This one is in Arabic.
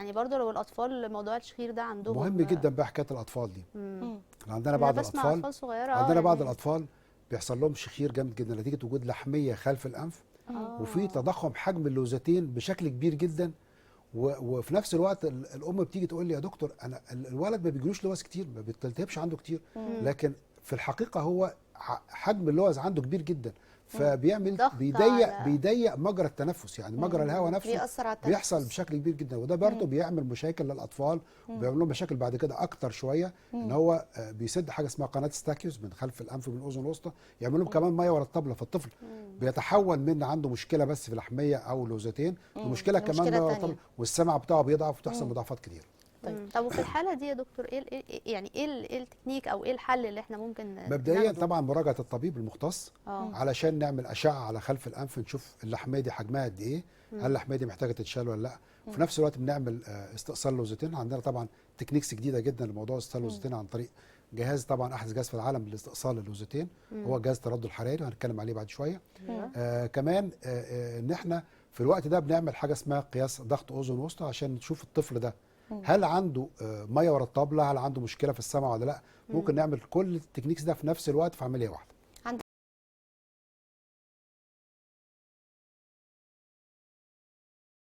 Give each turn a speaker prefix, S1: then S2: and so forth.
S1: يعني برضه لو الاطفال موضوع الشخير ده عندهم
S2: مهم جدا بقى حكايه الاطفال دي. عندنا
S1: انا
S2: بعض
S1: بسمع
S2: الاطفال
S1: اطفال صغيره
S2: عندنا بعض
S1: يعني
S2: الاطفال بيحصل لهم شخير جامد جدا نتيجه وجود لحميه خلف الانف، وفي تضخم حجم اللوزتين بشكل كبير جدا. وفي نفس الوقت الام بتيجي تقول لي يا دكتور انا الولد ما بيجيلوش لوز كتير، ما بيتلتهبش عنده كتير، لكن في الحقيقه هو حجم اللوز عنده كبير جدا، فبيعمل
S1: ضغط
S2: بيضيق مجرى التنفس، يعني مجرى الهواء نفسه
S3: بيأثر على
S2: بيحصل
S3: التنفس.
S2: بشكل كبير جدا، وده برضه بيعمل مشاكل للاطفال وبيعمل لهم مشاكل بعد كده اكتر شويه. ان هو بيسد حاجه اسمها قناه ستاكيوس من خلف الانف ومن الاذن الوسطى، يعمل لهم كمان ميه ورا الطبله، فالطفل بيتحول من عنده مشكله بس في اللحميه او لوزتين لمشكله كمان
S3: لمشكلة
S2: ميه ورا
S3: تانية.
S2: الطبله، والسمع بتاعه بيضعف وتحصل مضاعفات كتير.
S1: طب وفي الحاله دي يا دكتور يعني ايه التكنيك او ايه الحل اللي احنا ممكن
S2: مبدئيا
S1: ناخده؟
S2: طبعا مراجعه الطبيب المختص علشان نعمل اشعه على خلف الانف نشوف اللحميه دي حجمها قد ايه، هل اللحميه دي محتاجه تتشال ولا لا. وفي نفس الوقت بنعمل استئصال لوزتين. عندنا طبعا تكنيكس جديده جدا لموضوع استئصال اللوزتين عن طريق جهاز، طبعا احدث جهاز في العالم لاستئصال اللوزتين، هو جهاز التردد الحراري وهنتكلم عليه بعد شويه. كمان ان احنا في الوقت ده بنعمل حاجه اسمها قياس ضغط اذن وسطى عشان نشوف الطفل ده هل عنده ميه ورا الطبله، هل عنده مشكله في السمع ولا لا. ممكن نعمل كل التكنيكس ده في نفس الوقت في عمليه واحده.